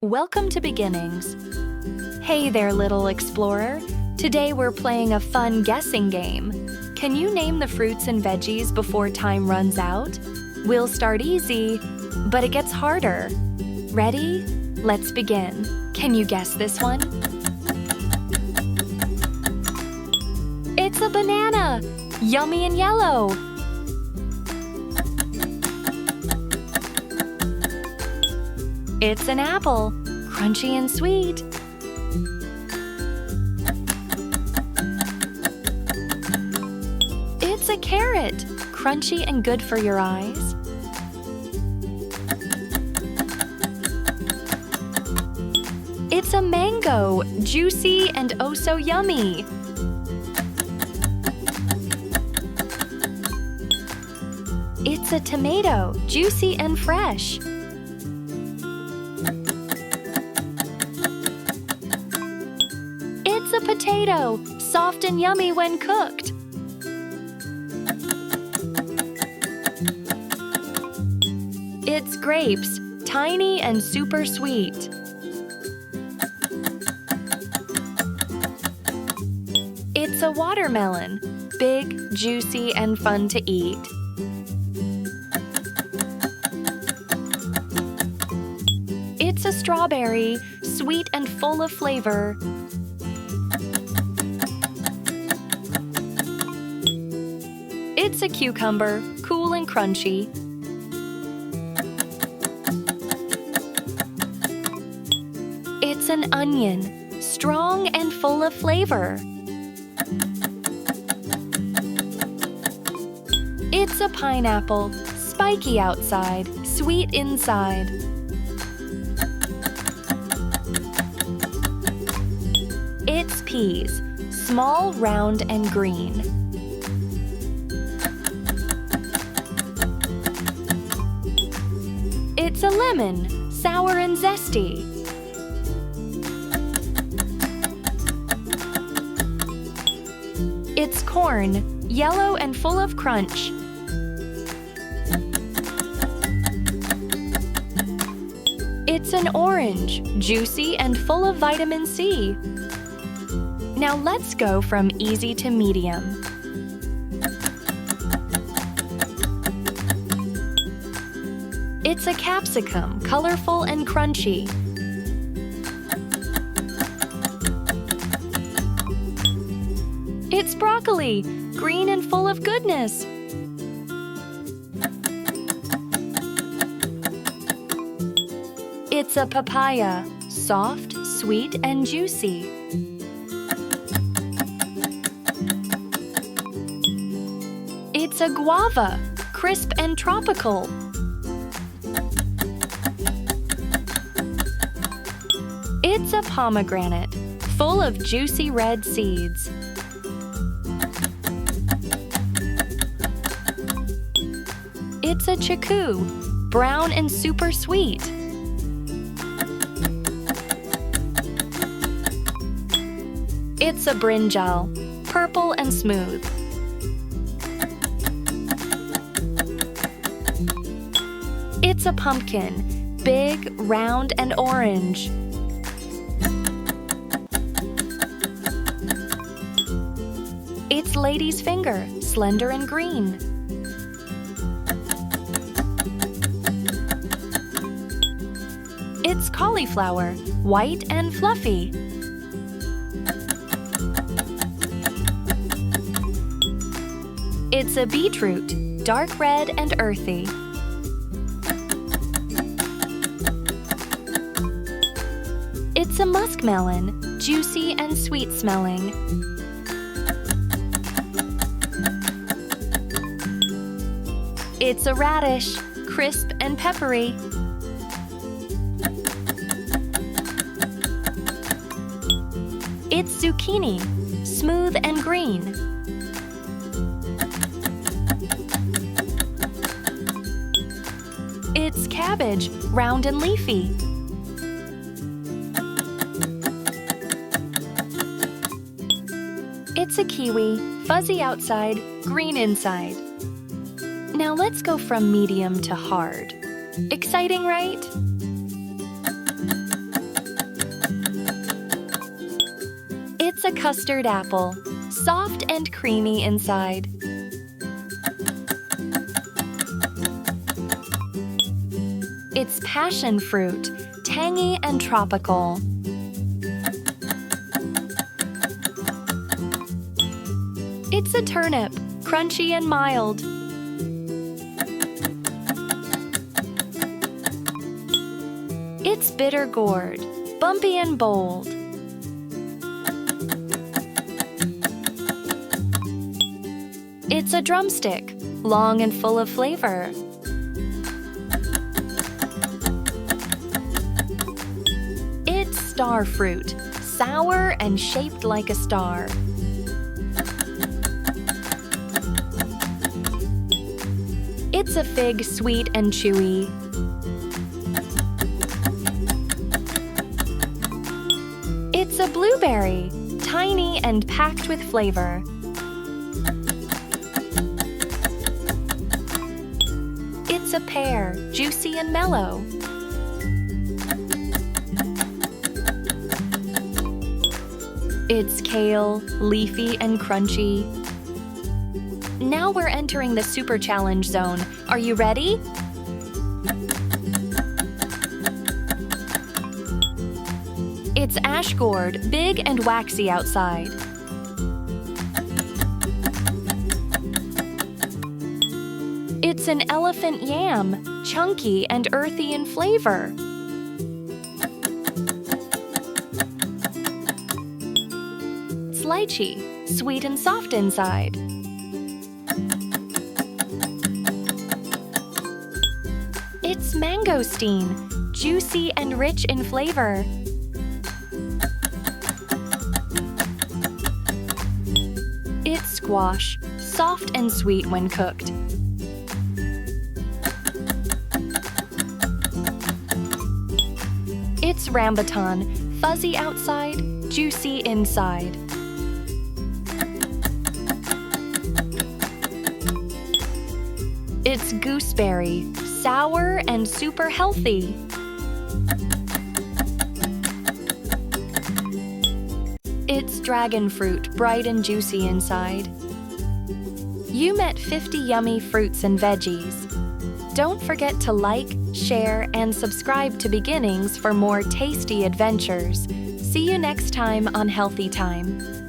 Welcome to Beginnings. Hey there, little explorer. Today we're playing a fun guessing game. Can you name the fruits and veggies before time runs out? We'll start easy, but it gets harder. Ready? Let's begin. Can you guess this one? It's a banana! Yummy and yellow! It's an apple, crunchy and sweet. It's a carrot, crunchy and good for your eyes. It's a mango, juicy and oh so yummy. It's a tomato, juicy and fresh. It's a potato, soft and yummy when cooked. It's grapes, tiny and super sweet. It's a watermelon, big, juicy, and fun to eat. It's a strawberry, sweet and full of flavor. It's a cucumber, cool and crunchy. It's an onion, strong and full of flavor. It's a pineapple, spiky outside, sweet inside. It's peas, small, round, and green. It's a lemon, sour and zesty. It's corn, yellow and full of crunch. It's an orange, juicy and full of vitamin C. Now let's go from easy to medium. It's a capsicum, colorful and crunchy. It's broccoli, green and full of goodness. It's a papaya, soft, sweet, and juicy. It's a guava, crisp and tropical. It's a pomegranate, full of juicy red seeds. It's a chiku, brown and super sweet. It's a brinjal, purple and smooth. It's a pumpkin, big, round, and orange. It's lady's finger, slender and green. It's cauliflower, white and fluffy. It's a beetroot, dark red and earthy. It's a muskmelon, juicy and sweet smelling. It's a radish, crisp and peppery. It's zucchini, smooth and green. It's cabbage, round and leafy. It's a kiwi, fuzzy outside, green inside. Now let's go from medium to hard. Exciting, right? a custard apple, soft and creamy inside. It's passion fruit, tangy and tropical. It's a turnip, crunchy and mild. It's bitter gourd, bumpy and bold. It's a drumstick, long and full of flavor. It's star fruit, sour and shaped like a star. It's a fig, sweet and chewy. It's a blueberry, tiny and packed with flavor. It's a pear, juicy and mellow. It's kale, leafy and crunchy. Now we're entering the super challenge zone. Are you ready? It's ash gourd, big and waxy outside. It's an elephant yam, chunky and earthy in flavor. It's lychee, sweet and soft inside. It's mangosteen, juicy and rich in flavor. It's squash, soft and sweet when cooked. It's rambutan, fuzzy outside, juicy inside. It's gooseberry, sour and super healthy. It's dragon fruit, bright and juicy inside. You met 50 yummy fruits and veggies. Don't forget to like, share, and subscribe to Beginnings for more tasty adventures. See you next time on Healthy Time.